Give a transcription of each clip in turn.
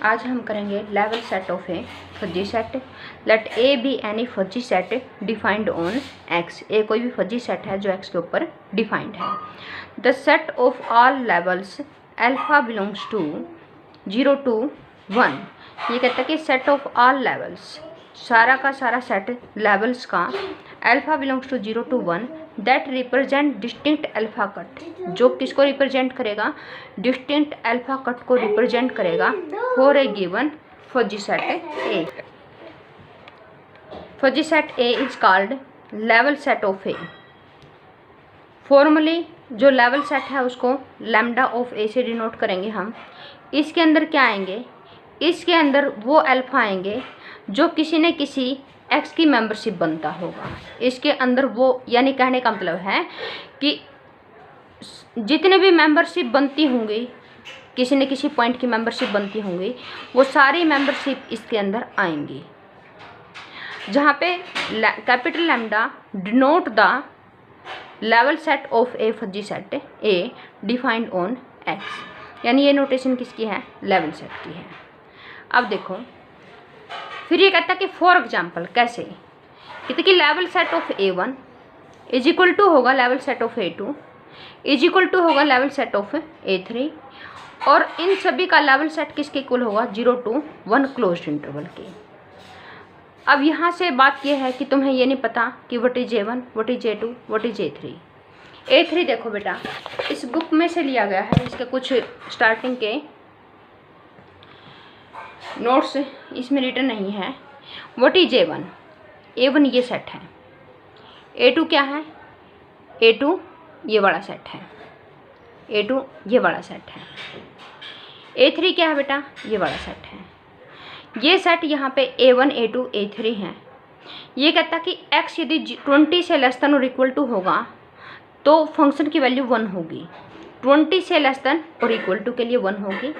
आज हम करेंगे level set of a fuzzy set. Let A be any fuzzy set defined on X. A कोई भी fuzzy set है जो एक्स के ऊपर डिफाइंड है। The set of all levels alpha belongs to 0 to 1। ये कहता है कि सेट ऑफ ऑल लेवल्स, सारा का सारा सेट लेवल्स का alpha belongs to 0 to 1 that represent distinct alpha cut. जो किसको रिप्रेजेंट करेगा? डिस्टिंक्ट अल्फा कट को रिप्रेजेंट करेगा for a given fuzzy set A. Fuzzy set A is called level set of A. Formally जो level set है उसको lambda of ए से denote करेंगे हम। इसके अंदर क्या आएंगे? इसके अंदर वो अल्फा आएंगे जो किसी न किसी एक्स की मेंबरशिप बनता होगा। इसके अंदर वो, यानी कहने का मतलब है कि जितने भी मेंबरशिप बनती होंगी, किसी न किसी पॉइंट की मेंबरशिप बनती होंगी, वो सारी मेंबरशिप इसके अंदर आएंगी। जहाँ पे capital lambda denote the level set of a fuzzy set A defined on x. यानी ये नोटेशन किसकी है? लेवल सेट की है। अब देखो, फिर ये कहता है कि फॉर एग्जाम्पल कैसे, कहते कि level set of A1 is equal to होगा level set of A2 is equal to होगा लेवल सेट ऑफ A3, और इन सभी का लेवल सेट किसके इक्वल होगा? 0 to 1 क्लोज्ड इंटरवल के। अब यहाँ से बात यह है कि तुम्हें ये नहीं पता कि what is A1, what is A2, what is A3। A3 देखो बेटा, इस बुक में से लिया गया है, इसके कुछ स्टार्टिंग के नोट्स इसमें रिटर्न नहीं है। What is A1? A1 ये सेट है। A2 क्या है? A2 ये बड़ा सेट है। A2 ये बड़ा सेट है। A3 क्या है बेटा? ये बड़ा सेट है। ये सेट यहाँ पे A1, A2, A3 हैं। ये कहता है कि x यदि 20 से लेस देन और इक्वल टू होगा तो फंक्शन की वैल्यू 1 होगी। 20 से लेस देन और इक्वल टू के लिए 1 होगी।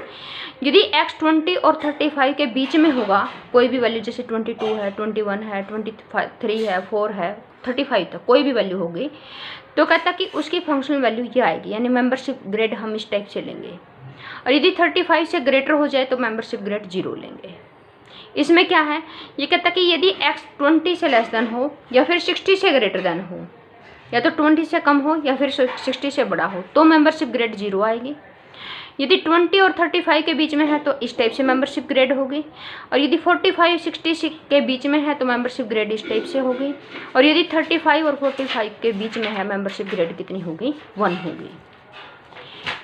यदि x 20 और 35 के बीच में होगा, कोई भी वैल्यू, जैसे 22 है, 21 है, 23 है, 4 है, 35 तक कोई भी वैल्यू होगी, तो कहता कि उसकी फंक्शनल वैल्यू ये आएगी। यानी मेंबरशिप ग्रेड हम इस टाइप से लेंगे। और यदि 35 से ग्रेटर हो जाए तो मेंबरशिप ग्रेड 0 लेंगे। इसमें क्या है? ये कहता कि यदि x 20 से लेस देन हो या फिर 60 से ग्रेटर देन हो, या तो 20 से कम हो या फिर 60 से बड़ा हो, तो मेंबरशिप ग्रेड 0 आएगी। यदि 20 और 35 के बीच में है तो इस टाइप से मेंबरशिप ग्रेड होगी। और यदि 45 60 के बीच में है तो मेंबरशिप ग्रेड इस टाइप से होगी। और यदि 35 और 45 के बीच में है, मेंबरशिप ग्रेड कितनी होगी? 1 होगी।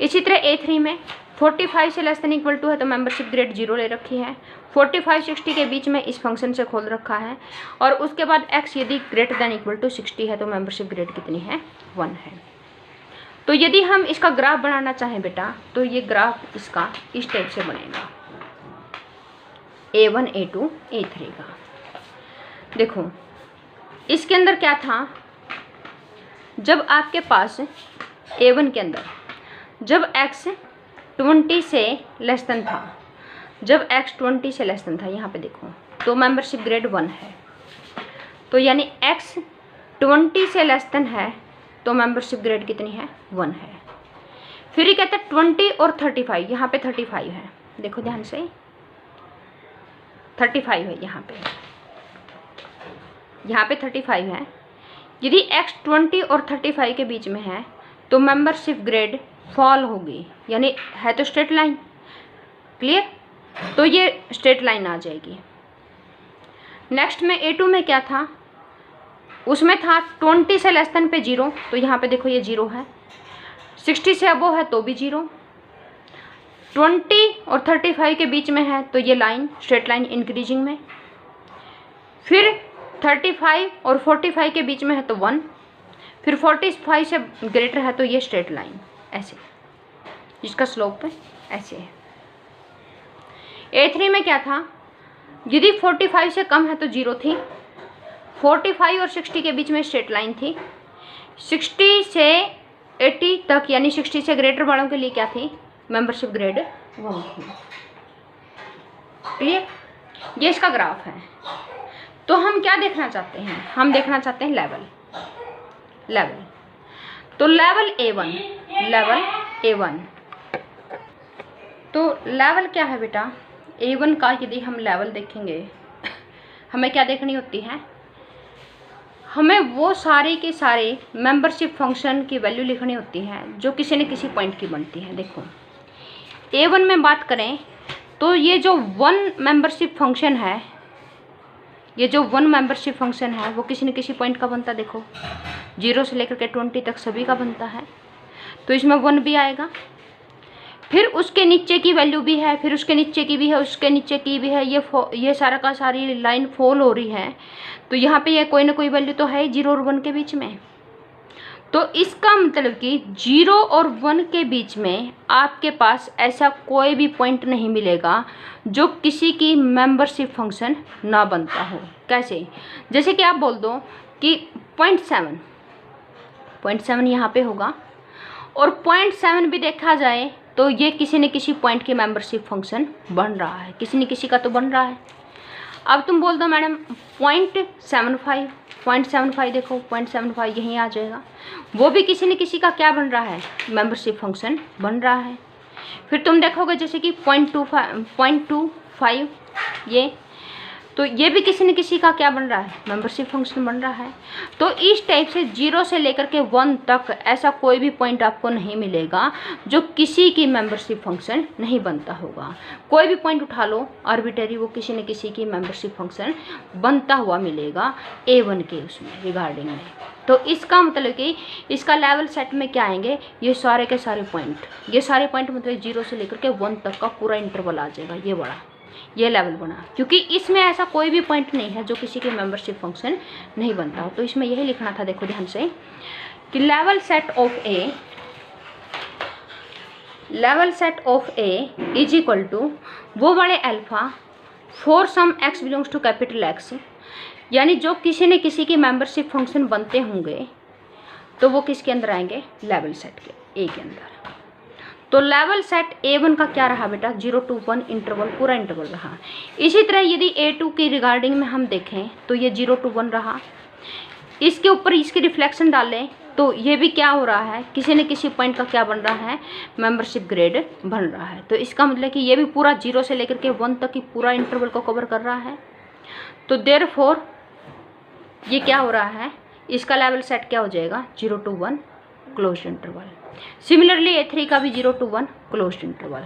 इसी तरह A3 में 45 से लेस देन इक्वल टू है तो मेंबरशिप ग्रेड 0 ले रखी है। 45 60 के बीच में इस फंक्शन से खोल रखा है। और उसके बाद x यदि ग्रेटर देन इक्वल टू 60 है तो मेंबरशिप ग्रेड कितनी है? 1 है। तो यदि हम इसका ग्राफ बनाना चाहें बेटा, तो ये ग्राफ इसका इस टाइप से बनेगा, A1, A2, A3 का। देखो, इसके अंदर क्या था? जब आपके पास A1 के अंदर जब x 20 से लेस देन था, जब x 20 से लेस देन था, यहाँ पे देखो, तो मेंबरशिप ग्रेड 1 है। तो यानी x 20 से लेस देन है तो मेंबरशिप ग्रेड कितनी है? 1 है। फिर ये कहता है 20 और 35, यहाँ पे 35 है, देखो ध्यान से, 35 है यहाँ पे 35 है। यदि x 20 और 35 के बीच में है तो मेंबरशिप ग्रेड फॉल होगी, यानी है तो स्ट्रेट लाइन, क्लियर? तो ये स्ट्रेट लाइन आ जाएगी। नेक्स्ट में A2 में क्या था? उसमें था 20 से लेस देन पे 0, तो यहाँ पे देखो ये 0 है। 60 से अबो है तो भी 0। 20 और 35 के बीच में है तो ये लाइन स्ट्रेट लाइन इंक्रीजिंग में। फिर 35 और 45 के बीच में है तो 1। फिर 45 से ग्रेटर है तो ये स्ट्रेट लाइन ऐसे, जिसका स्लोप है ऐसे है। A3 में क्या था? यदि 45 से कम है तो 0 थी। 45 और 60 के बीच में स्ट्रेट लाइन थी। 60 से 80 तक, यानी 60 से ग्रेटर वालों के लिए क्या थी? मेंबरशिप ग्रेड 1 थी। क्लियर? ये इसका ग्राफ है। तो हम क्या देखना चाहते हैं? हम देखना चाहते हैं लेवल। तो लेवल A1, तो लेवल क्या है बेटा? A1 का यदि हम लेवल देखेंगे, हमें क्या देखनी होती है, हमें वो सारे के सारे मेंबरशिप फंक्शन की वैल्यू लिखनी होती है जो किसी न किसी पॉइंट की बनती है। देखो A1 में बात करें तो ये जो वन मेंबरशिप फंक्शन है, ये जो वन मेंबरशिप फंक्शन है वो किसी न किसी पॉइंट का बनता है। देखो 0 से लेकर के 20 तक सभी का बनता है, तो इसमें 1 भी आएगा। फिर उसके नीचे की वैल्यू भी है, फिर उसके नीचे की भी है, उसके नीचे की भी है। ये सारा का सारी लाइन फॉल हो रही है, तो यहाँ पे ये कोई ना कोई वैल्यू तो है 0 और 1 के बीच में। तो इसका मतलब कि 0 और 1 के बीच में आपके पास ऐसा कोई भी पॉइंट नहीं मिलेगा जो किसी की मेंबरशिप फंक्शन ना बनता हो। कैसे? जैसे कि आप बोल दो कि 0.7 यहाँ पे होगा, और 0.7 भी देखा जाए तो ये किसी न किसी पॉइंट की मेंबरशिप फंक्शन बन रहा है, किसी न किसी का तो बन रहा है। अब तुम बोल दो मैडम 0.75 देखो 0.75 यहीं आ जाएगा, वो भी किसी न किसी का क्या बन रहा है, मेंबरशिप फंक्शन बन रहा है। फिर तुम देखोगे जैसे कि 0.25 ये, तो ये भी किसी न किसी का क्या बन रहा है, मेंबरशिप फंक्शन बन रहा है। तो इस टाइप से 0 से लेकर के 1 तक ऐसा कोई भी पॉइंट आपको नहीं मिलेगा जो किसी की मेंबरशिप फंक्शन नहीं बनता होगा। कोई भी पॉइंट उठा लो आर्बिट्रेरी, वो किसी न किसी की मेंबरशिप फंक्शन बनता हुआ मिलेगा A1 के उसमें रिगार्डिंग में। तो इसका मतलब कि इसका लेवल सेट में क्या आएंगे, ये सारे के सारे पॉइंट, ये सारे पॉइंट मतलब 0 से लेकर के 1 तक का पूरा इंटरवल आ जाएगा, ये बड़ा ये लेवल बना, क्योंकि इसमें ऐसा कोई भी पॉइंट नहीं है जो किसी के मेंबरशिप फंक्शन नहीं बनता हो। तो इसमें यही लिखना था, देखो ध्यान से, कि level set of A is equal to वो बड़े alpha for some x belongs to capital X, यानी जो किसी न किसी की मेंबरशिप फंक्शन बनते होंगे तो वो किसके अंदर आएंगे, लेवल सेट के A के अंदर। तो लेवल सेट A1 का क्या रहा बेटा, 0 to 1 इंटरवल, पूरा इंटरवल रहा। इसी तरह यदि A2 की रिगार्डिंग में हम देखें तो ये 0 to 1 रहा। इसके ऊपर इसकी रिफ्लेक्शन डालें तो ये भी क्या हो रहा है, किसी न किसी पॉइंट का क्या बन रहा है, मेंबरशिप ग्रेड बन रहा है। तो इसका मतलब कि ये भी पूरा 0 से लेकर के 1 तक की पूरा इंटरवल को कवर कर रहा है। तो देयरफॉर ये क्या हो रहा है, इसका लेवल सेट क्या हो जाएगा, 0 to 1 closed interval. Similarly A3 का भी 0 to 1 क्लोज्ड इंटरवल।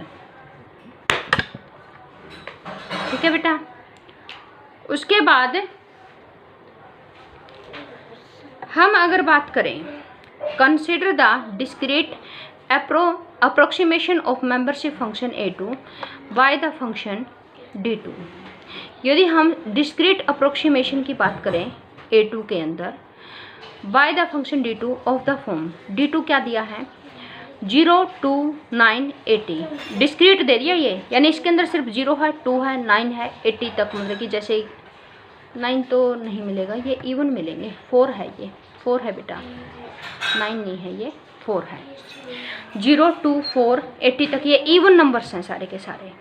ठीक है बेटा। उसके बाद हम अगर बात करें, consider the discrete approximation of membership function A2 by the function D2। यदि हम डिस्क्रीट अप्रोक्सीमेशन की बात करें A2 के अंदर by the function D2 of the form, D2 क्या दिया है, 0 to 9 80 डिस्क्रीट दे दिया ये, यानी इसके अंदर सिर्फ 0 है, 2 है, 9 है, 80 तक, मतलब कि जैसे 9 तो नहीं मिलेगा, ये इवन मिलेंगे, 4 है, ये 4 है बेटा, 9 नहीं है, ये 4 है। 0 to 4 80 तक ये इवन नंबर्स हैं सारे के सारे,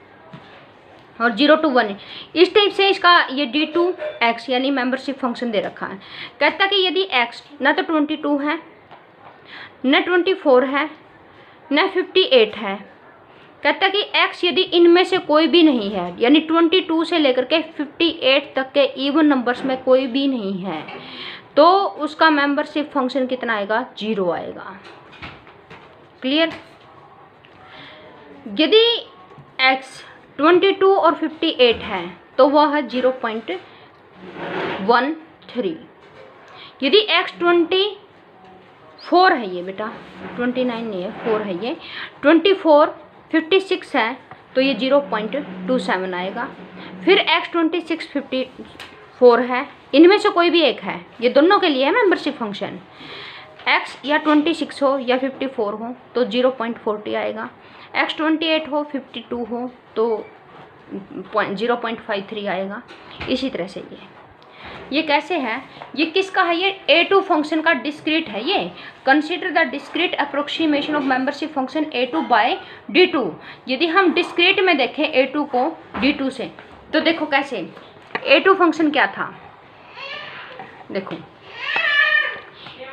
और 0 to 1 इस टाइप से इसका ये D2X यानी मेंबरशिप फंक्शन दे रखा है। कहता कि यदि X ना तो 22 है, न 24 है, न 58 है, कहता कि X यदि इनमें से कोई भी नहीं है, यानी 22 से लेकर के 58 तक के इवन नंबर्स में कोई भी नहीं है, तो उसका मेंबरशिप फंक्शन कितना आएगा, 0 आएगा। क्लियर। यदि X 22 और 58 है तो वह है 0.13। यदि X 24 है, ये बेटा 29 नहीं है, 4 है, ये 24 56 है तो ये 0.27 आएगा। फिर X 26 54 है, इनमें से कोई भी एक है, ये दोनों के लिए है मेंबरशिप फंक्शन। X या 26 हो या 54 हो तो 0.40 आएगा, X 28 हो 52 हो तो 0.53 आएगा। इसी तरह से ये कैसे है, ये किसका है, ये A2 फंक्शन का डिस्क्रीट है। ये consider the discrete approximation of membership function A2 by D2। यदि हम डिस्क्रीट में देखें A2 को D2 से, तो देखो कैसे, A2 फंक्शन क्या था, देखो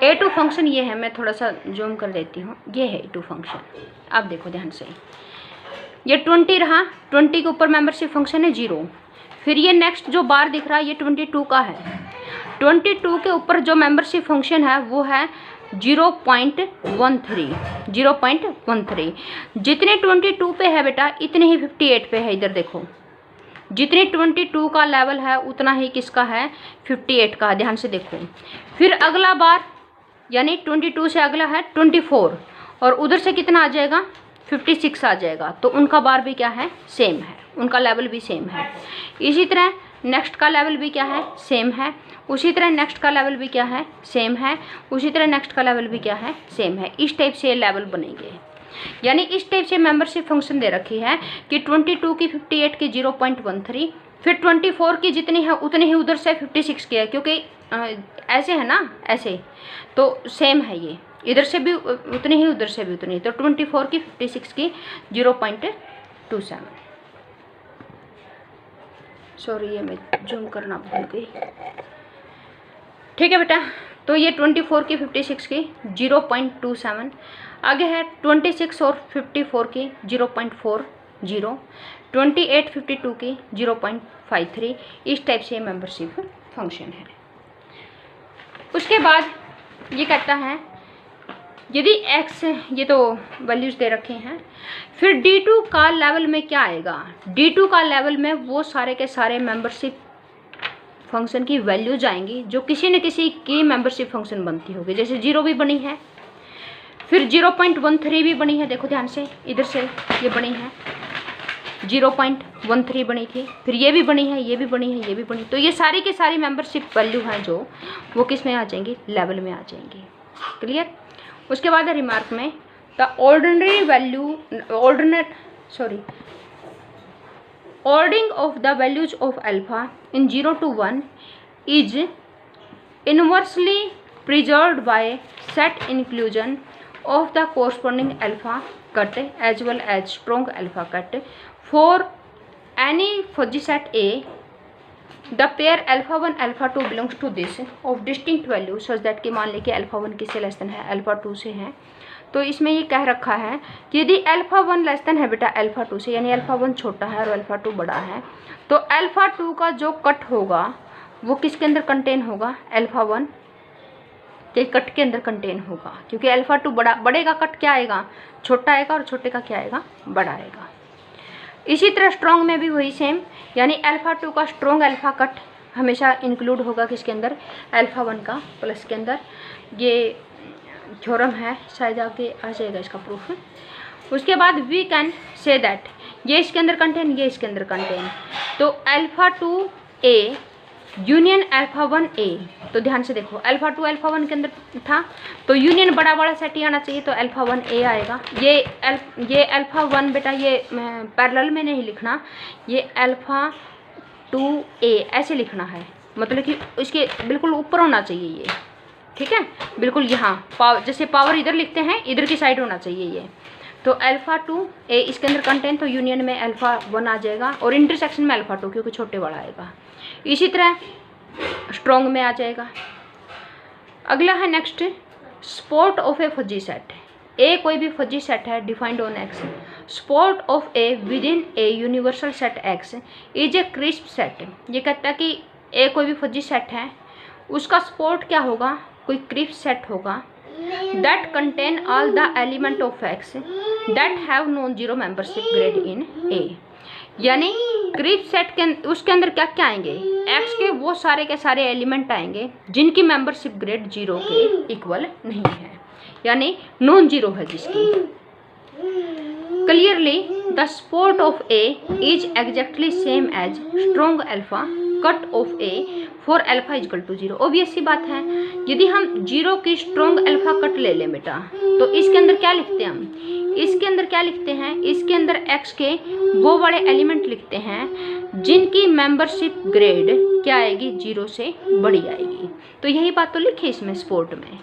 A2 फंक्शन ये है, मैं थोड़ा सा जूम कर देती हूँ, ये है A2 फंक्शन। अब देखो ध्यान से, ये 20 रहा, 20 के ऊपर मेंबरशिप फंक्शन है 0। फिर ये नेक्स्ट जो बार दिख रहा है ये 22 का है, 22 के ऊपर जो मेंबरशिप फंक्शन है वो है 0.13, 0.13। जितने 22 पे है बेटा इतने ही 58 पे है। इधर देखो, जितने 22 का लेवल है उतना ही किसका है, 58 का। ध्यान से देखो। फिर अगला बार यानी 22 से अगला है 24 और उधर से कितना आ जाएगा, 56 आ जाएगा। तो उनका बार भी क्या है, सेम है, उनका लेवल भी सेम है। इसी तरह नेक्स्ट का लेवल भी क्या है, सेम है। उसी तरह नेक्स्ट का लेवल भी क्या है, सेम है। उसी तरह नेक्स्ट का लेवल भी क्या है, सेम है। इस टाइप से लेवल बनेंगे। यानी इस टाइप से मेंबरशिप फंक्शन दे रखी है कि 22 की 58 की 0.13, फिर 24 की जितनी है उतनी ही उधर से 56 की है, क्योंकि ऐसे है ना, ऐसे तो सेम है ये, इधर से भी उतनी ही उधर से भी उतनी। तो 24 की 56 की 0.27। सॉरी ये मैं जूम करना भूल गई। ठीक है बेटा, तो ये 24 की 56 की 0.27। आगे है 26 और 54 की 0.40, 28 52 की 0.53। इस टाइप से मेंबरशिप फंक्शन है। उसके बाद ये कहता है यदि x, ये तो वैल्यूज दे रखे हैं, फिर D2 का लेवल में क्या आएगा, D2 का लेवल में वो सारे के सारे मेंबरशिप फंक्शन की वैल्यूज आएंगी जो किसी न किसी की मेंबरशिप फंक्शन बनती होगी। जैसे 0 भी बनी है, फिर 0.13 भी बनी है, देखो ध्यान से, इधर से ये बनी है 0.13 बनी थी, फिर ये भी बनी है, ये भी बनी है, ये भी बनी। तो ये सारी की सारी मेंबरशिप वैल्यू हैं जो वो किस में आ जाएंगी, लेवल में आ जाएंगी। क्लियर। उसके बाद है रिमार्क में the ordinary value ordering of the values of alpha in 0 to 1 is inversely preserved by set inclusion of the corresponding alpha cut as well as strong alpha cut for any fuzzy set A. The pair alpha 1 alpha 2 belongs to this of distinct value such that कि मान लें कि alpha 1 किससे less than है, alpha 2 से है। तो इसमें ये कह रखा है कि यदि अल्फ़ा 1 लेस देन है बेटा अल्फ़ा 2 से, यानी अल्फ़ा 1 छोटा है और अल्फ़ा 2 बड़ा है, तो अल्फ़ा 2 का जो कट होगा वो किसके अंदर कंटेन होगा, अल्फ़ा 1 के कट के अंदर कंटेन होगा। क्योंकि अल्फ़ा 2 बड़े का कट क्या आएगा, छोटा आएगा, और छोटे का क्या आएगा, बड़ा आएगा। इसी तरह स्ट्रॉन्ग में भी वही सेम, यानी अल्फ़ा 2 का स्ट्रॉन्ग अल्फ़ा कट हमेशा इंक्लूड होगा किसके अंदर, अल्फ़ा 1 का प्लस के अंदर। ये थ्योरम है, शायद आगे आ जाएगा इसका प्रूफ। उसके बाद वी कैन से दैट ये इसके अंदर कंटेन, ये इसके अंदर कंटेन, तो अल्फ़ा 2 ए यूनियन अल्फ़ा 1 ए। तो ध्यान से देखो, अल्फ़ा 2 अल्फ़ा 1 के अंदर था तो यूनियन बड़ा सेट ही आना चाहिए, तो अल्फ़ा 1 ए आएगा। ये अल्फ़ा 1 बेटा ये पैरेलल में नहीं लिखना, ये अल्फ़ा 2 ए ऐसे लिखना है, मतलब कि इसके बिल्कुल ऊपर होना चाहिए ये। ठीक है, बिल्कुल यहाँ पावर, जैसे पावर इधर लिखते हैं इधर की साइड होना चाहिए ये। तो अल्फ़ा 2 ए इसके अंदर कंटेन, तो यूनियन में अल्फ़ा 1 आ जाएगा और इंटरसेक्शन में अल्फ़ा 2 क्योंकि छोटे वाला आएगा। इसी तरह स्ट्रॉन्ग में आ जाएगा। अगला है next support of a fuzzy set. A कोई भी फजी सेट है defined on X, support of A within a universal set X is a crisp set. ये कहता है कि ए कोई भी फजी सेट है, उसका स्पोर्ट क्या होगा, कोई क्रिस्प सेट होगा that contain all the element of X that have non zero membership grade in A. यानी क्रिस्प सेट के उसके अंदर क्या क्या आएंगे, एक्स के वो सारे के सारे एलिमेंट आएंगे जिनकी मेंबरशिप ग्रेड 0 के इक्वल नहीं है, यानी नॉन जीरो है जिसकी। Clearly the support of A is exactly same as strong alpha cut of A for alpha equal to 0। Obvious सी बात है, यदि हम 0 की स्ट्रॉन्ग अल्फा कट ले लें बेटा, तो इसके अंदर क्या लिखते हैं हम, इसके अंदर क्या लिखते हैं, इसके अंदर एक्स के वो बड़े एलिमेंट लिखते हैं जिनकी मेंबरशिप ग्रेड क्या आएगी, 0 से बड़ी आएगी। तो यही बात तो लिखी इसमें स्पोर्ट में।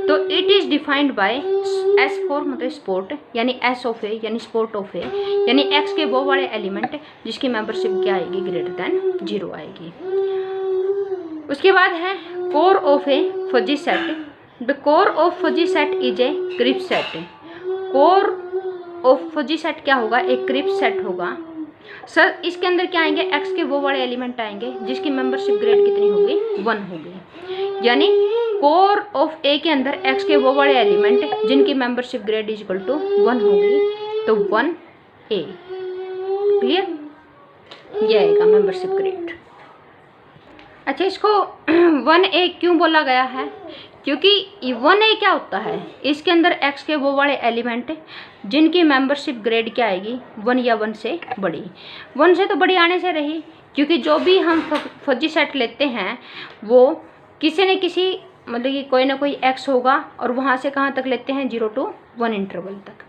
तो it is defined by S for मतलब स्पोर्ट, यानी एस ऑफ ए यानी स्पोर्ट ऑफ ए, यानी एक्स के वो बड़े एलिमेंट जिसकी मेंबरशिप क्या आएगी, ग्रेटर देन 0 आएगी। उसके बाद है core of a fuzzy set. The core of fuzzy set is a crisp set. Core of fuzzy set क्या होगा, एक क्रिप्स सेट होगा। सर इसके अंदर क्या आएंगे, एक्स के वो वाले एलिमेंट आएंगे जिसकी मेंबरशिप ग्रेड कितनी होगी, 1 होगी। यानी कोर ऑफ ए के अंदर एक्स के वो वाले एलिमेंट जिनकी membership grade is equal to 1 होगी, तो 1A। क्लियर, ये आएगा मेंबरशिप ग्रेड। अच्छा, इसको 1A क्यों बोला गया है, क्योंकि 1A क्या होता है, इसके अंदर एक्स के वो वाले एलिमेंट जिनकी मेंबरशिप ग्रेड क्या आएगी, 1 या 1 से बड़ी। 1 से तो बड़ी आने से रही, क्योंकि जो भी हम फजी सेट लेते हैं वो किसी न किसी मतलब कि कोई ना कोई एक्स होगा, और वहाँ से कहाँ तक लेते हैं, 0 to 1 इंटरवल तक।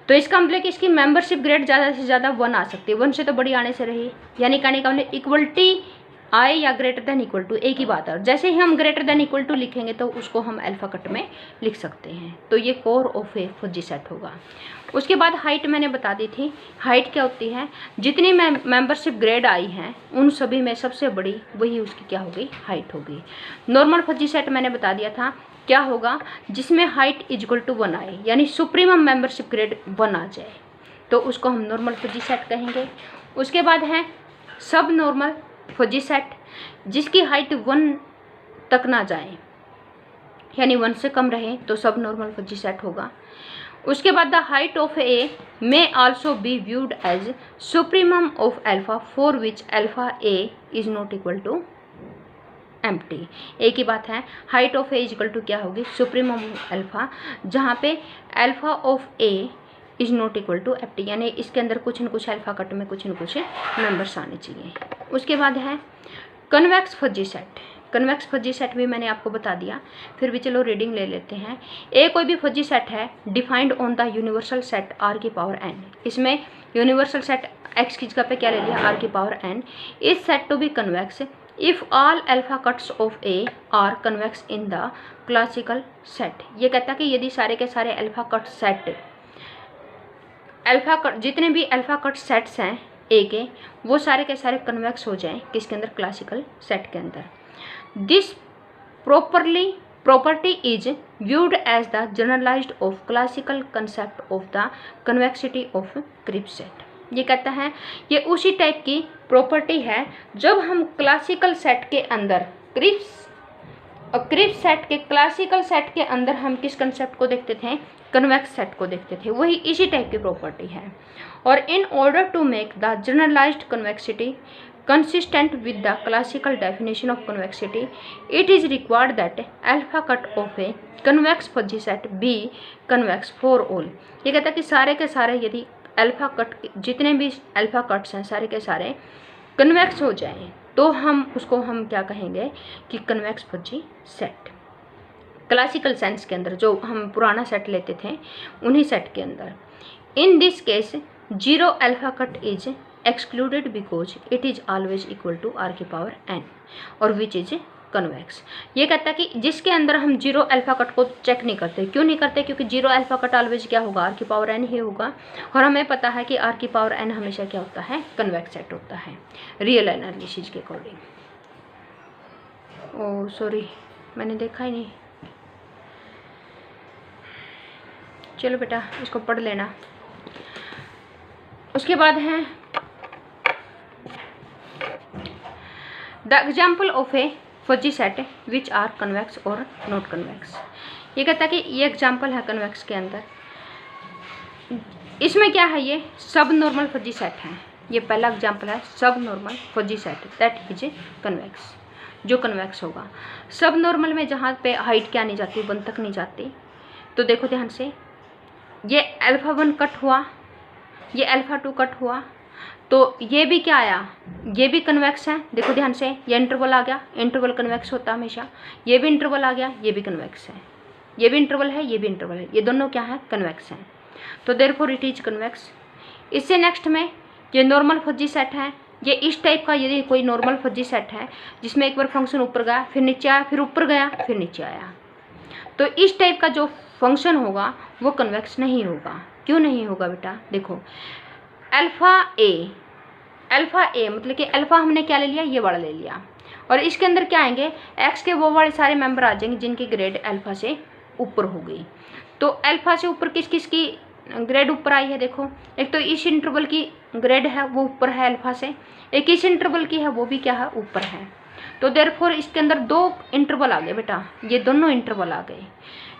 तो इसका मतलब कि इसकी मेंबरशिप ग्रेड ज़्यादा से ज़्यादा 1 आ सकती है, 1 से तो बड़ी आने से रही। यानी कहने का मतलब इक्वलिटी आए या ग्रेटर देन इक्वल टू, एक ही बात है। और जैसे ही हम ग्रेटर देन इक्वल टू लिखेंगे तो उसको हम अल्फा कट में लिख सकते हैं। तो ये core of a fuzzy set होगा। उसके बाद हाइट मैंने बता दी थी, हाइट क्या होती है, जितनी मेंबरशिप ग्रेड आई हैं उन सभी में सबसे बड़ी वही उसकी क्या होगी, हाइट होगी। नॉर्मल फजी सेट मैंने बता दिया था क्या होगा, जिसमें हाइट इज इक्वल टू 1 आए, यानी सुप्रीमम मेंबरशिप ग्रेड 1 आ जाए, तो उसको हम नॉर्मल फजी सेट कहेंगे। उसके बाद है सब नॉर्मल फजी सेट, जिसकी हाइट 1 तक ना जाए, यानी 1 से कम रहे, तो सब नॉर्मल फजी सेट होगा। उसके बाद the height of A may also be viewed as supremum of alpha for which alpha A is not equal to empty. एक ही बात है, height of A is equal to क्या होगी, सुप्रीमम ऑफ अल्फा, जहाँ पे alpha of A is not equal to empty, यानी इसके अंदर कुछ न कुछ अल्फा कट में कुछ न कुछ मेंबर्स आने चाहिए। उसके बाद है convex fuzzy set. Convex fuzzy set भी मैंने आपको बता दिया, फिर भी चलो रीडिंग ले लेते हैं। ए कोई भी फजी सेट है defined on the universal set R की पावर एन। इसमें यूनिवर्सल सेट एक्स की जगह पे क्या ले लिया, आर की power N. Is set to be convex if all alpha cuts of A are convex in the classical set. ये कहता है कि यदि सारे के सारे alpha cut set, alpha cut जितने भी अल्फा कट सेट्स हैं ए के, वो सारे के सारे कन्वेक्स हो जाएं किसके अंदर, क्लासिकल सेट के अंदर। This property is viewed as the generalized of classical concept of the convexity of Cripps set। ये कहता है ये उसी टाइप की प्रॉपर्टी है जब हम क्लासिकल सेट के अंदर क्रिप्स सेट के क्लासिकल सेट के अंदर हम किस कंसेप्ट को देखते थे, कन्वेक्स सेट को देखते थे, वही इसी टाइप की प्रॉपर्टी है। और in order to make the generalised convexity consistent with the classical definition of convexity, it is required that alpha cut of a convex fuzzy set be convex for all। ये कहता है कि सारे के सारे यदि अल्फा कट जितने भी अल्फा कट्स हैं सारे के सारे कन्वेक्स हो जाएं तो हम उसको हम क्या कहेंगे कि convex fuzzy set. Classical sense के अंदर जो हम पुराना सेट लेते थे उन्हीं सेट के अंदर। In this case 0 alpha cut is excluded because it is always equal to r की पावर n और which is convex। ये कहता है कि जिसके अंदर हम 0 अल्फा कट को चेक नहीं करते, क्यों नहीं करते, क्योंकि 0 अल्फा कट ऑलवेज क्या होगा, r की पावर n ही होगा। और हमें पता है कि r की पावर n हमेशा क्या होता है, कन्वेक्स सेट होता है रियल एनालिसिस के अकॉर्डिंग। ओह सॉरी, मैंने देखा ही नहीं। चलो बेटा इसको पढ़ लेना। उसके बाद है the example of a fuzzy set which are convex और नॉट कन्वेक्स। ये कहता है कि ये एग्जाम्पल है कन्वेक्स के अंदर, इसमें क्या है, ये सब नॉर्मल फजी सेट है। ये पहला एग्जाम्पल है सब normal fuzzy set that is convex, जो कन्वेक्स होगा। सब नॉर्मल में जहाँ पे हाइट क्या नहीं जाती, 1 तक नहीं जाती, तो देखो ध्यान से, ये अल्फा 1 कट हुआ, ये अल्फा 2 कट हुआ, तो ये भी क्या आया, ये भी कन्वेक्स है। देखो ध्यान से, ये इंटरवल आ गया, इंटरवल कन्वेक्स होता है हमेशा। ये भी इंटरवल आ गया, ये भी कन्वेक्स है, ये भी इंटरवल है, ये भी इंटरवल है, ये दोनों क्या है, कन्वेक्स हैं। तो देयरफॉर इट इज कन्वेक्स। इससे नेक्स्ट में ये नॉर्मल फजी सेट है। ये इस टाइप का यदि कोई नॉर्मल फजी सेट है जिसमें एक बार फंक्शन ऊपर गया, फिर नीचे आया, फिर ऊपर गया, फिर नीचे आया, तो इस टाइप का जो फंक्शन होगा वो कन्वेक्स नहीं होगा। क्यों नहीं होगा बेटा, देखो अल्फ़ा ए मतलब कि अल्फ़ा हमने क्या ले लिया, ये वाला ले लिया, और इसके अंदर क्या आएंगे, एक्स के वो वाले सारे मेंबर आ जाएंगे जिनकी ग्रेड अल्फ़ा से ऊपर हो गई। तो अल्फ़ा से ऊपर किस किस की ग्रेड ऊपर आई है, देखो एक तो इस इंटरवल की ग्रेड है वो ऊपर है अल्फा से, एक इस इंटरवल की है वो भी क्या है ऊपर है। तो देयरफॉर इसके अंदर दो इंटरवल आ गए बेटा, ये दोनों इंटरवल आ गए।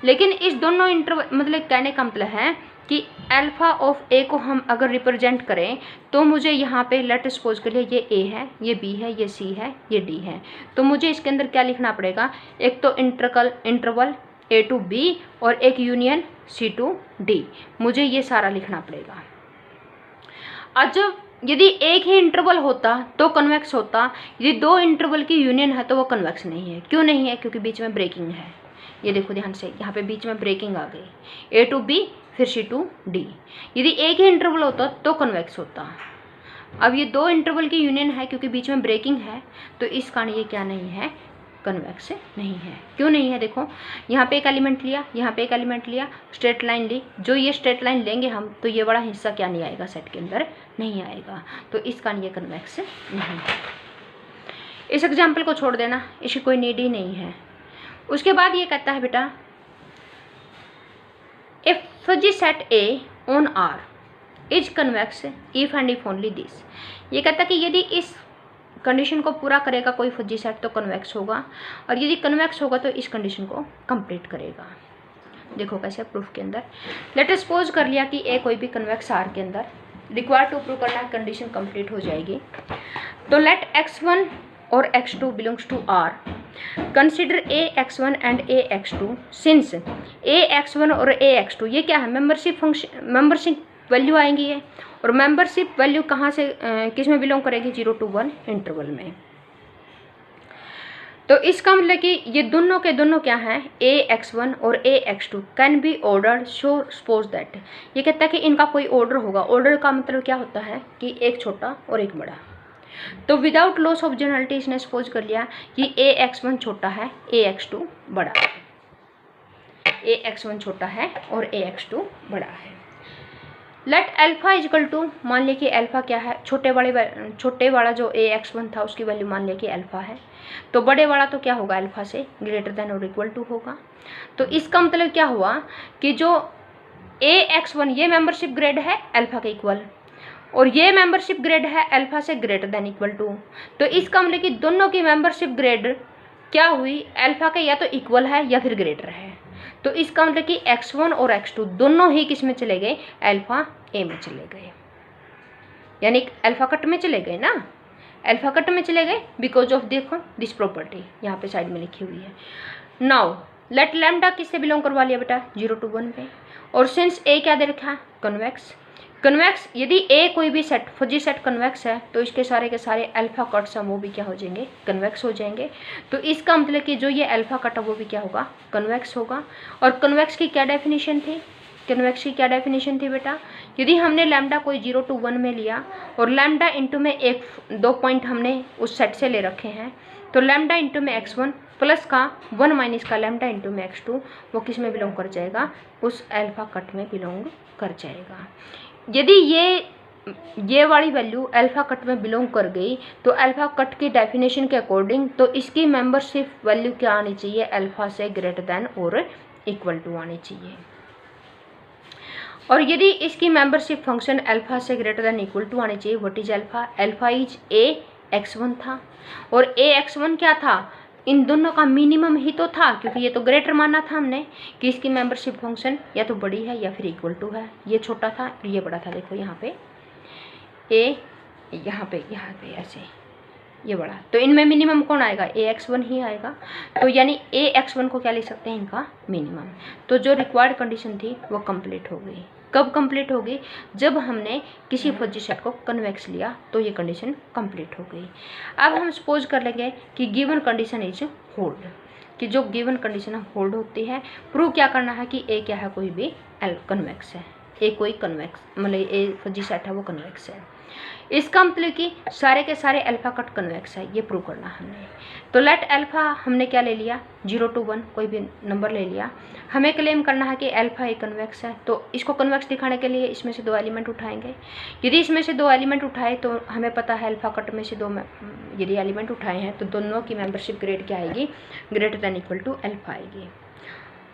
लेकिन इस दोनों इंटरवल मतलब कहने का मतलब है कि अल्फा ऑफ ए को हम अगर रिप्रेजेंट करें तो मुझे यहाँ पे लेट सपोज के लिए ये ए है, ये बी है, ये सी है, ये डी है। तो मुझे इसके अंदर क्या लिखना पड़ेगा, एक तो इंटरवल ए टू बी और एक यूनियन सी टू डी, मुझे ये सारा लिखना पड़ेगा। अब जब यदि एक ही इंटरवल होता तो कन्वेक्स होता, यदि दो इंटरवल की यूनियन है तो वो कन्वेक्स नहीं है। क्यों नहीं है, क्योंकि बीच में ब्रेकिंग है। ये देखो ध्यान से, यहाँ पे बीच में ब्रेकिंग आ गई, ए टू बी फिर सी टू डी। यदि एक ही इंटरवल होता तो कन्वेक्स होता। अब ये दो इंटरवल की यूनियन है, क्योंकि बीच में ब्रेकिंग है तो इस कारण ये क्या नहीं है, कन्वेक्स नहीं है। क्यों नहीं है, देखो यहाँ पे एक एलिमेंट लिया, यहाँ पे एक एलिमेंट लिया, स्ट्रेट लाइन ली, जो ये स्ट्रेट लाइन लेंगे हम तो ये बड़ा हिस्सा क्या नहीं आएगा, सेट के अंदर नहीं आएगा, तो इस कारण ये कन्वेक्स नहीं है। इस एग्जाम्पल को छोड़ देना, इसकी कोई नीड ही नहीं है। उसके बाद ये कहता है बेटा if fuzzy set A on R is convex if and if only this. ये कहता है कि यदि इस कंडीशन को पूरा करेगा कोई फजी सेट तो कन्वेक्स होगा, और यदि कन्वेक्स होगा तो इस कंडीशन को कंप्लीट करेगा। देखो कैसे प्रूफ के अंदर लेट अस सपोज कर लिया कि ए कोई भी कन्वेक्स आर के अंदर रिक्वायर्ड टू प्रूव करना है, कंडीशन कंप्लीट हो जाएगी। तो लेट x1 और x2 belongs to R, consider ax1 and ax2 since ax1 और ax2 ये क्या है, मेंबरशिप फंक्शन, मेंबरशिप वैल्यू आएंगी ये, और मेंबरशिप वैल्यू कहाँ से किस में बिलोंग करेगी, 0 to 1 इंटरवल में। तो इसका मतलब कि ये दोनों के दोनों क्या हैं, ax1 और ax2 can be ordered, so suppose that. ये कहता है कि इनका कोई ऑर्डर होगा। ऑर्डर का मतलब क्या होता है कि एक छोटा और एक बड़ा। तो विदाउट लॉस ऑफ जनरलिटी इसने सपोज कर लिया कि ax1 छोटा है, ax2 बड़ा है, ax1 छोटा है और ax2 बड़ा है। लेट अल्फा इजकल टू, मान लिया कि अल्फा क्या है, छोटे वाला जो ax1 था उसकी वैल्यू मान लिया कि अल्फा है, तो बड़े वाला तो क्या होगा, अल्फा से ग्रेटर देन और इक्वल टू होगा। तो इसका मतलब क्या हुआ कि जो ax1 ये मेंबरशिप ग्रेड है अल्फा के इक्वल, और ये मेंबरशिप ग्रेड है अल्फा से ग्रेटर देन इक्वल टू। तो इसका मतलब कि दोनों की मेंबरशिप ग्रेड क्या हुई, अल्फा के या तो इक्वल है या फिर ग्रेटर है। तो इसका मतलब कि x1 और x2 दोनों ही किस में चले गए, अल्फा ए में चले गए, यानी अल्फा कट में चले गए ना, अल्फा कट में चले गए बिकॉज ऑफ देखो दिस प्रॉपर्टी यहाँ पे साइड में लिखी हुई है। नाउ लेट लैम्डा किससे बिलोंग करवा लिया बेटा, 0 to 1 पे, और सिंस ए क्या दे रखा है, कन्वेक्स। कन्वेक्स यदि ए कोई भी सेट फजी सेट कन्वेक्स है तो इसके सारे के सारे अल्फा कट्स हैं वो भी क्या हो जाएंगे, कन्वेक्स हो जाएंगे। तो इसका मतलब कि जो ये अल्फा कट है वो भी क्या होगा, कन्वेक्स होगा। और कन्वेक्स की क्या डेफिनेशन थी, कन्वेक्स की क्या डेफिनेशन थी बेटा, यदि हमने लैम्डा कोई 0 to 1 में लिया और लैम्डा इंटू में एक दो पॉइंट हमने उस सेट से ले रखे हैं, तो लैम्डा इंटू में x1 प्लस का 1 माइनस का लैम्डा इंटू में x2 वो किस में बिलोंग कर जाएगा, उस अल्फा कट में बिलोंग कर जाएगा। यदि ये वाली वैल्यू अल्फा कट में बिलोंग कर गई तो अल्फा कट की डेफिनेशन के अकॉर्डिंग तो इसकी मेंबरशिप वैल्यू क्या आनी चाहिए, अल्फा से ग्रेटर देन और इक्वल टू आनी चाहिए। और यदि इसकी मेंबरशिप फंक्शन अल्फा से ग्रेटर देन इक्वल टू आनी चाहिए, what is alpha, alpha is ax1 था, और ax1 क्या था, इन दोनों का मिनिमम ही तो था, क्योंकि ये तो ग्रेटर माना था हमने कि इसकी मेंबरशिप फंक्शन या तो बड़ी है या फिर इक्वल टू है। ये छोटा था और ये बड़ा था, देखो यहाँ पे ए, यहाँ पे ऐसे ये बड़ा, तो इनमें मिनिमम कौन आएगा, ax1 ही आएगा। तो यानी ax1 को क्या लिख सकते हैं, इनका मिनिमम। तो जो रिक्वायर्ड कंडीशन थी वो कंप्लीट हो गई। कब कंप्लीट होगी, जब हमने किसी फजी सेट को कन्वेक्स लिया तो ये कंडीशन कंप्लीट हो गई। अब हम सपोज कर लेंगे कि गिवन कंडीशन इज होल्ड, कि जो गिवन कंडीशन होल्ड होती है, प्रूव क्या करना है कि ए क्या है, कोई भी कन्वेक्स है, ए कोई कन्वेक्स मतलब ए फजी सेट है वो कन्वेक्स है। इसका मतलब कि सारे के सारे अल्फा कट कन्वेक्स है, ये प्रूव करना हमने। तो लेट अल्फा हमने क्या ले लिया, 0 to 1 कोई भी नंबर ले लिया। हमें क्लेम करना है कि अल्फा एक कन्वेक्स है, तो इसको कन्वेक्स दिखाने के लिए इसमें से दो एलिमेंट उठाएंगे। यदि इसमें से दो एलिमेंट उठाए तो हमें पता है अल्फा कट में से दो यदि एलिमेंट उठाए हैं तो दोनों की मेंबरशिप ग्रेड क्या आएगी, greater than equal to alpha आएगी।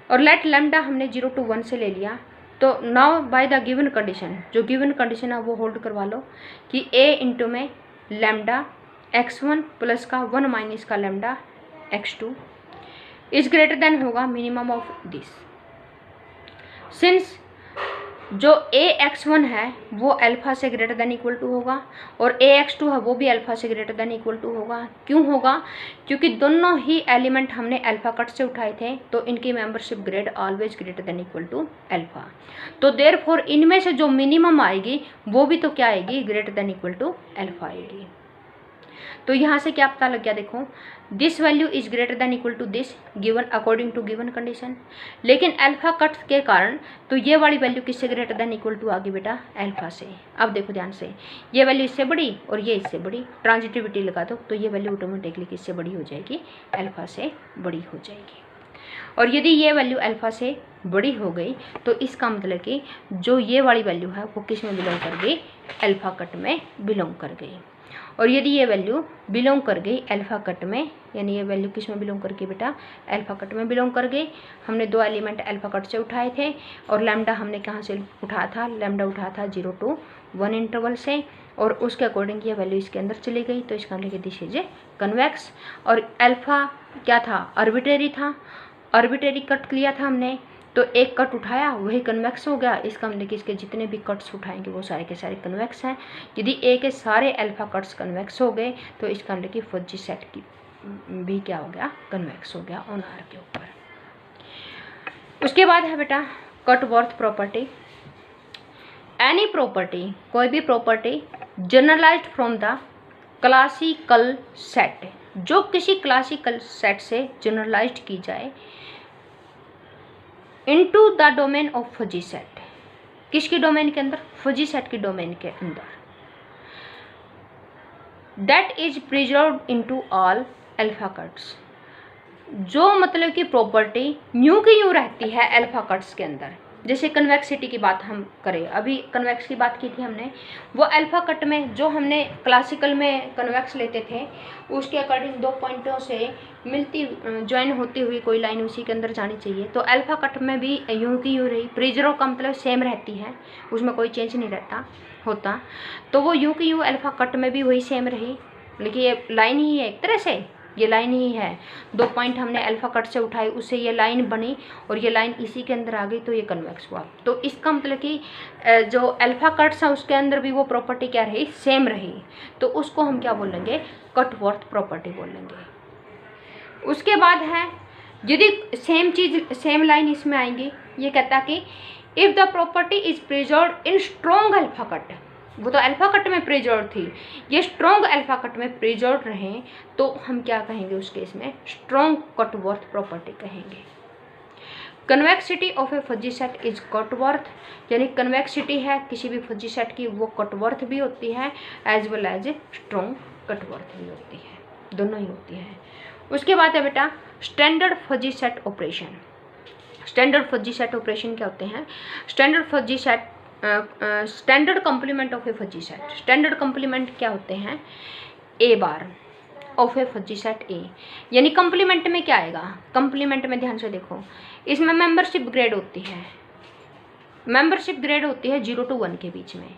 और लेट लैम्डा हमने 0 to 1 से ले लिया, तो now by the given condition, जो गिवन कंडीशन है वो होल्ड करवा लो कि a इंटू में लैम्डा x1 प्लस का 1 माइनस का lambda x2 is greater then होगा मिनिमम ऑफ दिस। सिंस जो ax1 है वो अल्फा से ग्रेटर देन इक्वल टू होगा और ax2 है वो भी अल्फा से ग्रेटर देन इक्वल टू होगा। क्यों होगा? क्योंकि दोनों ही एलिमेंट हमने अल्फा कट से उठाए थे, तो इनकी membership grade always greater than equal to alpha. तो देयरफॉर इनमें से जो मिनिमम आएगी वो भी तो क्या आएगी? Greater than equal to alpha आएगी। तो यहाँ से क्या पता लग गया? देखो, this value is greater than equal to this given according to given condition. लेकिन अल्फा कट के कारण तो ये वाली वैल्यू किससे ग्रेटर देन इक्वल टू आ गई बेटा? अल्फा से। अब देखो ध्यान से, ये वैल्यू इससे बड़ी और ये इससे बड़ी, ट्रांजिटिविटी लगा दो तो ये वैल्यू ऑटोमेटिकली किससे बड़ी हो जाएगी? अल्फा से बड़ी हो जाएगी। और यदि ये वैल्यू अल्फा से बड़ी हो गई तो इसका मतलब कि जो ये वाली वैल्यू है वो किस में बिलोंग कर गई? अल्फा कट में बिलोंग कर गई। और यदि ये वैल्यू बिलोंग कर गई अल्फा कट में, यानी ये वैल्यू किस में बिलोंग कर गई बेटा? अल्फा कट में बिलोंग कर गई। हमने दो एलिमेंट अल्फा कट से उठाए थे और लैम्डा हमने कहाँ से उठाया था? लैम्डा उठाया था 0 to 1 इंटरवल से, और उसके अकॉर्डिंग ये वैल्यू इसके अंदर चली गई। तो इसका मतलब दिस इज ए कन्वेक्स। और अल्फा क्या था? आर्बिट्रेरी था, आर्बिट्रेरी कट लिया था हमने, तो एक कट उठाया वही कन्वेक्स हो गया। इसका मतलब कि इसके जितने भी कट्स उठाएंगे वो सारे के सारे कन्वेक्स हैं। यदि ए के सारे अल्फा कट्स कन्वेक्स हो गए तो इसका मतलब कि फजी सेट की भी क्या हो गया? कन्वेक्स हो गया ऑन आर के ऊपर। उसके बाद है बेटा कटवर्थ प्रॉपर्टी। एनी प्रॉपर्टी, कोई भी property generalised from the classical set, जो किसी क्लासिकल सेट से जनरलाइज्ड की जाए into the domain of fuzzy set. किसकी डोमेन के अंदर? फजी सेट की डोमेन के अंदर। That is preserved into all alpha cuts, जो मतलब कि प्रॉपर्टी यूं की यूं रहती है अल्फा कट्स के अंदर। जैसे कन्वेक्सिटी की बात हम करें, अभी कन्वेक्स की बात की थी हमने, वो अल्फा कट में जो हमने क्लासिकल में कन्वेक्स लेते थे उसके अकॉर्डिंग दो पॉइंटों से मिलती ज्वाइन होती हुई कोई लाइन उसी के अंदर जानी चाहिए। तो अल्फा कट में भी यूं की यूं रही, प्रिजर्व का मतलब सेम रहती है, उसमें कोई चेंज नहीं रहता होता। तो वो यूं की यूं अल्फा कट में भी वही सेम रही, लेकिन ये लाइन ही है, एक तरह से ये लाइन ही है। दो पॉइंट हमने अल्फा कट से उठाए, उससे ये लाइन बनी और ये लाइन इसी के अंदर आ गई, तो ये कन्वेक्स हुआ। तो इसका मतलब कि जो अल्फा कट्स है उसके अंदर भी वो प्रॉपर्टी क्या रही? सेम रही। तो उसको हम क्या बोलेंगे? कटवर्थ प्रॉपर्टी बोलेंगे। उसके बाद है यदि सेम चीज सेम लाइन इसमें आएंगी, ये कहता कि if the property is preserved in strong alpha cut, वो तो अल्फा कट में प्रिजर्व थी, ये स्ट्रॉन्ग अल्फा कट में प्रिजर्व रहे तो हम क्या कहेंगे? उस केस में स्ट्रॉन्ग कटवर्थ प्रॉपर्टी कहेंगे। Convexity of a fuzzy set is cutworthy, यानी कन्वेक्सिटी है किसी भी फजी सेट की वो कटवर्थ भी होती है एज वेल एज स्ट्रॉन्ग कटवर्थ भी होती है, दोनों ही होती है। उसके बाद है बेटा standard fuzzy set operation. Standard fuzzy set operation क्या होते हैं? Standard fuzzy set standard complement of a fuzzy set. Standard complement क्या होते हैं? A bar of a fuzzy set A, यानी कॉम्प्लीमेंट में क्या आएगा? कॉम्प्लीमेंट में ध्यान से देखो, इसमें मेंबरशिप ग्रेड होती है, मेंबरशिप ग्रेड होती है 0 to 1 के बीच में,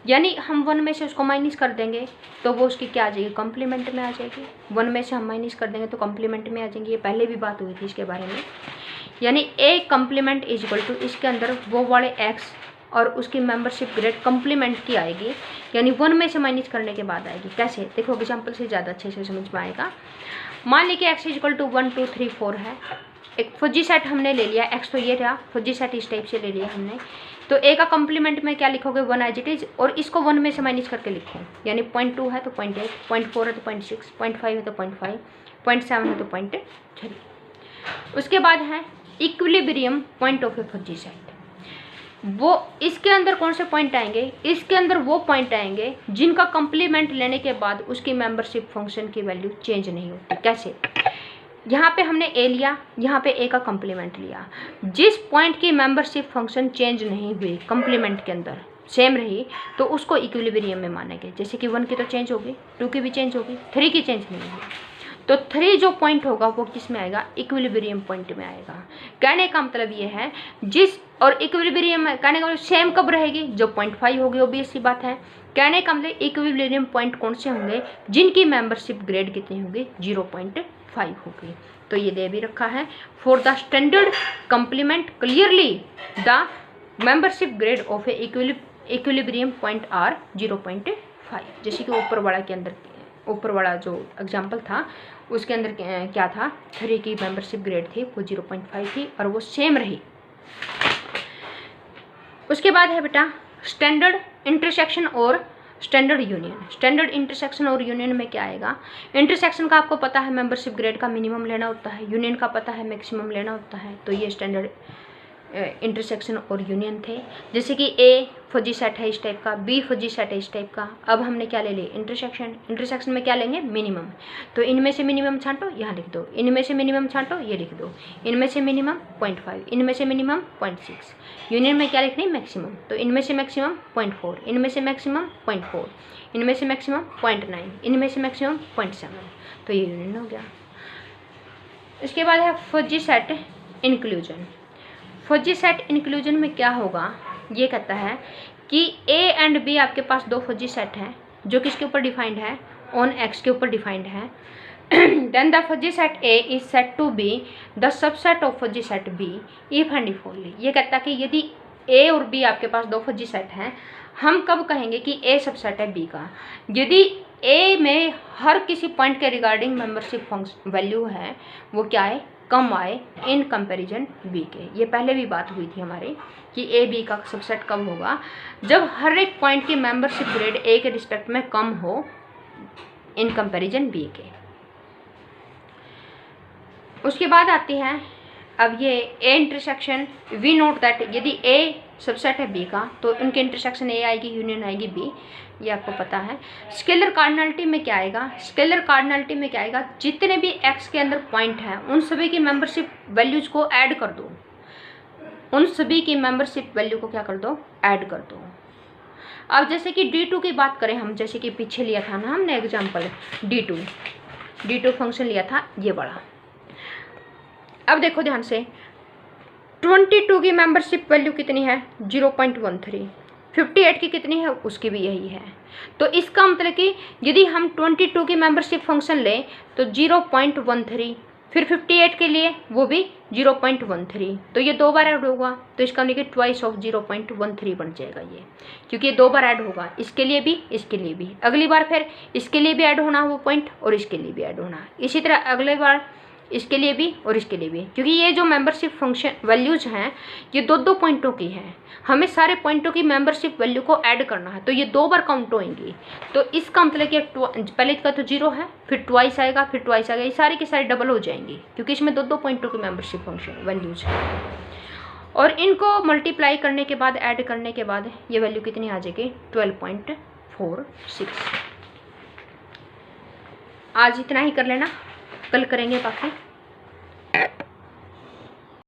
यानी हम 1 में से उसको माइनस कर देंगे तो वो उसकी क्या आ जाएगी? कॉम्प्लीमेंट में आ जाएगी। 1 में से हम माइनस कर देंगे तो कॉम्प्लीमेंट में आ जाएंगे। ये पहले भी बात हुई थी इसके बारे में, यानी A complement is equal to इसके अंदर वो वाले एक्स और उसकी मेंबरशिप ग्रेड कॉम्प्लीमेंट की आएगी, यानी 1 में से माइनस करने के बाद आएगी। कैसे? देखो एग्जाम्पल से ज़्यादा अच्छे से समझ में आएगा। मान लीजिए एक्स इज इक्वल टू 1 2 3 4 है, एक फजी सेट हमने ले लिया, एक्स तो ये था, फजी सेट इस टाइप से ले लिया हमने। तो ए का कॉम्प्लीमेंट में क्या लिखोगे? 1 एज इट इज, और इसको 1 में से माइनस करके लिखो, यानी 0.2 है तो 0.8, 0.4 है तो 0.6, 0.5 है तो 0.5, 0.7 है तो 0.3। उसके बाद है equilibrium point of a fuzzy set. वो इसके अंदर कौन से पॉइंट आएंगे? इसके अंदर वो पॉइंट आएंगे जिनका कॉम्प्लीमेंट लेने के बाद उसकी मेंबरशिप फंक्शन की वैल्यू चेंज नहीं होती। कैसे? यहाँ पे हमने ए लिया, यहाँ पे ए का कॉम्प्लीमेंट लिया, जिस पॉइंट की मेंबरशिप फंक्शन चेंज नहीं हुई, कॉम्प्लीमेंट के अंदर सेम रही, तो उसको इक्विलिब्रियम में मानेंगे। जैसे कि 1 की तो चेंज होगी, 2 की भी चेंज होगी, 3 की चेंज नहीं होगी, तो 3 जो पॉइंट होगा वो किस में आएगा, इक्विलिब्रियम पॉइंट में आएगा। कहने का मतलब ये है जिस, और इक्विलिब्रियम कहने का मतलब सेम कब रहेगी, जो 0.5 होगी, ऑब्वियस सी बात है। कहने का मतलब इक्विलिब्रियम पॉइंट कौन से होंगे, जिनकी मेंबरशिप ग्रेड कितनी होगी, 0.5 होगी। तो ये दे भी रखा है, for the standard complement clearly the membership grade of A equilibrium point are 0.5। जैसे कि ऊपर वाला के अंदर, ऊपर वाला जो एग्जाम्पल था उसके अंदर क्या था, 3 की मेंबरशिप ग्रेड थी वो 0.5 थी और वो सेम रही। उसके बाद है बेटा स्टैंडर्ड इंटरसेक्शन और स्टैंडर्ड यूनियन। स्टैंडर्ड इंटरसेक्शन और यूनियन में क्या आएगा, इंटरसेक्शन का आपको पता है मेंबरशिप ग्रेड का मिनिमम लेना होता है, यूनियन का पता है मैक्सिमम लेना होता है। तो ये स्टैंडर्ड इंटरसेक्शन और यूनियन थे। जैसे कि ए फजी सेट है इस टाइप का, बी फजी सेट है इस टाइप का। अब हमने क्या ले लिया, इंटरसेक्शन। इंटरसेक्शन में क्या लेंगे, मिनिमम। तो इनमें से मिनिमम छांटो, यहाँ लिख दो, इनमें से मिनिमम छांटो, ये लिख दो, इनमें से मिनिमम 0.5, इनमें से मिनिमम 0.6। यूनियन में क्या लिखना है, मैक्सिमम। तो इनमें से मैक्सिमम 0.4, इनमें से मैक्सिमम 0.4, इनमें से मैक्सिमम 0.9, इनमें से मैक्सिमम 0.7। तो ये यूनियन हो गया। इसके बाद है fuzzy set inclusion. Fuzzy set inclusion में क्या होगा, ये कहता है कि ए एंड बी आपके पास 2 फजी सेट हैं जो किसके ऊपर डिफाइंड है, ऑन एक्स के ऊपर डिफाइंड है। Then the fuzzy set A is set to be the subset of fuzzy set B if and if only. ये कहता है कि यदि ए और बी आपके पास 2 फजी सेट हैं, हम कब कहेंगे कि ए सबसेट है बी का, यदि ए में हर किसी पॉइंट के रिगार्डिंग मेंबरशिप फंक्शन वैल्यू है वो क्या है, कम आए इन कंपैरिजन बी के। ये पहले भी बात हुई थी हमारी कि ए बी का सबसेट कब होगा, जब हर एक पॉइंट की मेंबरशिप ग्रेड ए के रिस्पेक्ट में कम हो इन कंपैरिजन बी के। उसके बाद आती है अब ये A intersection, we note that यदि ए सबसेट है बी का तो उनके इंटरसेक्शन ए आएगी, यूनियन आएगी बी, ये आपको पता है। स्केलर कार्डिनलिटी में क्या आएगा, स्केलर कार्डिनलिटी में क्या आएगा, जितने भी एक्स के अंदर पॉइंट हैं उन सभी की मेंबरशिप वैल्यूज को ऐड कर दो, उन सभी की मेंबरशिप वैल्यू को क्या कर दो, ऐड कर दो। अब जैसे कि D2 की बात करें हम, जैसे कि पीछे लिया था ना हमने एग्जाम्पल D2 फंक्शन लिया था ये बड़ा। अब देखो ध्यान से, 22 की मेंबरशिप वैल्यू कितनी है, 0.13। 58 की कितनी है, उसकी भी यही है। तो इसका मतलब कि यदि हम 22 की मेंबरशिप फंक्शन लें तो 0.13, फिर 58 के लिए वो भी 0.13, तो ये 2 बार ऐड होगा, तो इसका मतलब कि ट्वाइस ऑफ 0.13 बन जाएगा ये, क्योंकि ये 2 बार ऐड होगा, इसके लिए भी इसके लिए भी। अगली बार फिर इसके लिए भी ऐड होना वो पॉइंट और इसके लिए भी ऐड होना, इसी तरह अगले बार इसके लिए भी और इसके लिए भी, क्योंकि ये जो मेंबरशिप फंक्शन वैल्यूज हैं ये 2-2 पॉइंटों की हैं, हमें सारे पॉइंटों की मेंबरशिप वैल्यू को ऐड करना है, तो ये 2 बार काउंट होंगी। तो इसका मतलब कि पहले का तो 0 है, फिर ट्वाइस आएगा, फिर ट्वाइस आएगा, ये सारी की सारी डबल हो जाएंगी, क्योंकि इसमें 2-2 पॉइंटों की मेंबरशिप फंक्शन वैल्यूज है। और इनको मल्टीप्लाई करने के बाद, ऐड करने के बाद ये वैल्यू कितनी आ जाएगी, 12.46। आज इतना ही कर लेना, कल करेंगे बाकी।